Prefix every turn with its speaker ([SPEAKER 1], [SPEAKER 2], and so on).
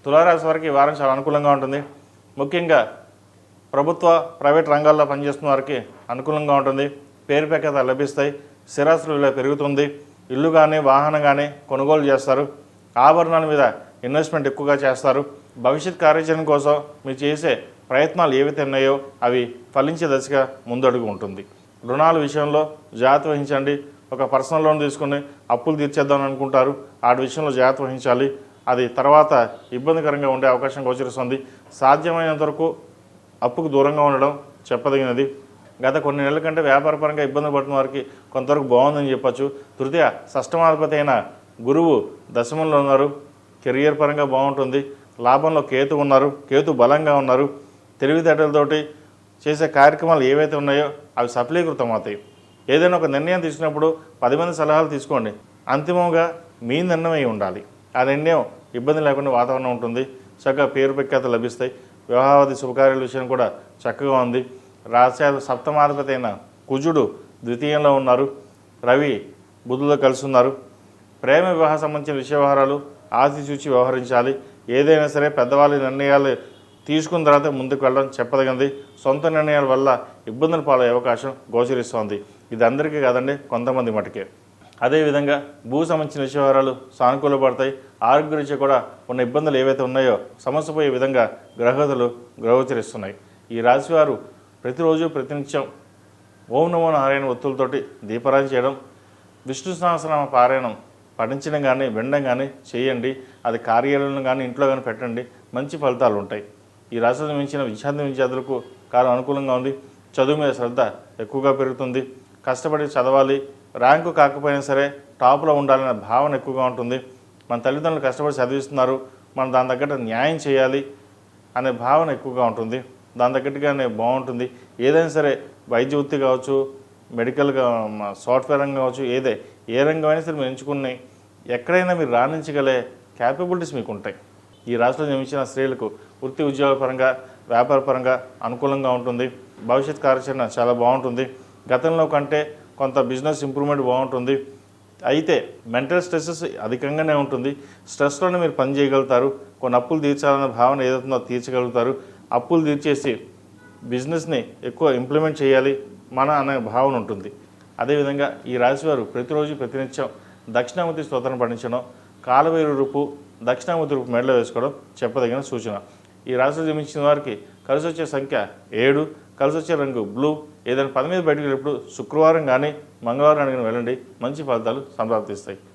[SPEAKER 1] తులారాశి వారికి ఈ వారం చాలా అనుకూలంగా ఉంటుంది. ముఖ్యంగా ప్రభుత్వ ప్రైవేట్ రంగాల్లో పనిచేస్తున్న వారికి అనుకూలంగా ఉంటుంది. పేరు ప్రఖ్యాతలు లభిస్తాయి. స్థిరాస్తుల విలువ పెరుగుతుంది. ఇల్లు కానీ వాహనం కానీ కొనుగోలు చేస్తారు. ఆభరణాల మీద ఇన్వెస్ట్మెంట్ ఎక్కువగా చేస్తారు. భవిష్యత్ కార్యాచరణ కోసం మీరు చేసే ప్రయత్నాలు ఏవైతే ఉన్నాయో అవి ఫలించే దశగా ముందడుగు ఉంటుంది. రుణాల విషయంలో జాగ్రత్త వహించండి. ఒక పర్సనల్ లోన్ తీసుకుని అప్పులు తీర్చేద్దామని అనుకుంటారు. ఆ విషయంలో జాగ్రత్త వహించాలి. అది తర్వాత ఇబ్బందికరంగా ఉండే అవకాశం గోచరిస్తుంది. సాధ్యమైనంత వరకు అప్పుకు దూరంగా ఉండడం చెప్పదగినది. గత కొన్ని నెలల కంటే వ్యాపారపరంగా ఇబ్బంది పడుతున్న వారికి కొంతవరకు బాగుందని చెప్పచ్చు. తృతీయ షష్టమాధిపతి అయిన గురువు దశమంలో ఉన్నారు. కెరియర్ పరంగా బాగుంటుంది. లాభంలో కేతు ఉన్నారు. కేతు బలంగా ఉన్నారు. తెలివితేటలతోటి చేసే కార్యక్రమాలు ఏవైతే ఉన్నాయో అవి సఫలీకృతం అవుతాయి. ఏదైనా ఒక నిర్ణయం తీసుకున్నప్పుడు 10 మంది సలహాలు తీసుకోండి. అంతిమంగా మీ నిర్ణయం ఉండాలి. ఆ నిర్ణయం ఇబ్బంది లేకుండా వాతావరణం ఉంటుంది. చక్కగా పేరు ప్రఖ్యాతలు లభిస్తాయి. వివాహాది శుభకార్యాల విషయం కూడా చక్కగా ఉంది. రాశి సప్తమాధిపతి అయిన కుజుడు ద్వితీయంలో ఉన్నారు. రవి బుధులతో కలిసి ఉన్నారు. ప్రేమ వివాహ సంబంధించిన విషయ వ్యవహారాలు ఆచితూచి వ్యవహరించాలి. ఏదైనా సరే పెద్దవాళ్ళ నిర్ణయాలు తీసుకున్న తర్వాత ముందుకు వెళ్ళడం చెప్పదగింది. సొంత నిర్ణయాల వల్ల ఇబ్బందులు పాలయ్యే అవకాశం గోచరిస్తోంది. ఇది అందరికీ కాదండి, కొంతమంది మటుకే. అదేవిధంగా భూ సంబంధించిన విషయ వ్యవహారాలు సానుకూలపడతాయి. ఆరోగ్య రీత్యా కూడా ఉన్న ఇబ్బందులు ఏవైతే ఉన్నాయో సమస్యపోయే విధంగా గ్రహగతులు గోచరిస్తున్నాయి. ఈ రాశివారు ప్రతిరోజు ప్రతినిత్యం ఓం నమో నారాయణ ఒత్తులతోటి దీపారాధన చేయడం, విష్ణు సహస్రనామ పారాయణం పఠించడం కానీ వినడం కానీ చేయండి. అది కార్యాలయంలో కానీ ఇంట్లో కానీ పెట్టండి. మంచి ఫలితాలు ఉంటాయి. ఈ రాశిని మించిన విద్యార్థులకు కాలం అనుకూలంగా ఉంది. చదువు మీద శ్రద్ధ ఎక్కువగా పెరుగుతుంది. కష్టపడి చదవాలి. ర్యాంకు కాకపోయినా సరే టాప్లో ఉండాలనే భావన ఎక్కువగా ఉంటుంది. మన తల్లిదండ్రులు కష్టపడి చదివిస్తున్నారు, మనం దాని తగ్గట్టు న్యాయం చేయాలి అనే భావన ఎక్కువగా ఉంటుంది. దాని తగ్గట్టుగానే బాగుంటుంది. ఏదైనా సరే వైద్య వృత్తి కావచ్చు, మెడికల్గా సాఫ్ట్వేర్ రంగం కావచ్చు, ఏ రంగం అయినా సరే మీరు ఎంచుకుని ఎక్కడైనా మీరు రాణించగలే క్యాపబిలిటీస్ మీకు ఉంటాయి. ఈ రాష్ట్రంలో జన్మించిన స్త్రీలకు వృత్తి ఉద్యోగ పరంగా వ్యాపార పరంగా అనుకూలంగా ఉంటుంది. భవిష్యత్ కార్యాచరణ చాలా బాగుంటుంది. గతంలో కంటే కొంత బిజినెస్ ఇంప్రూవ్మెంట్ బాగుంటుంది. అయితే మెంటల్ స్ట్రెస్సెస్ అధికంగానే ఉంటుంది. స్ట్రెస్లోనే మీరు పని చేయగలుగుతారు. కొన్ని అప్పులు తీర్చాలన్న భావన ఏదైతుందో తీర్చగలుగుతారు. అప్పులు తీర్చేసి బిజినెస్ని ఎక్కువ ఇంప్లిమెంట్ చేయాలి అనే భావన ఉంటుంది. అదేవిధంగా ఈ రాశివారు ప్రతిరోజు ప్రతినిత్యం దక్షిణామూర్తి స్తోత్రం పఠించడం, కాలవేరు రూపు దక్షిణామూర్తి రూపు మెడలో వేసుకోవడం చెప్పదగిన సూచన. ఈ రాశిలో జన్మించిన వారికి కలిసి వచ్చే సంఖ్య 7, కలిసి వచ్చే రంగు బ్లూ. ఏదైనా పని మీద బయటకు వెళ్ళినప్పుడు శుక్రవారం కానీ మంగళవారం అడిగిన వెళ్ళండి. మంచి ఫలితాలు సంప్రాప్తిస్తాయి.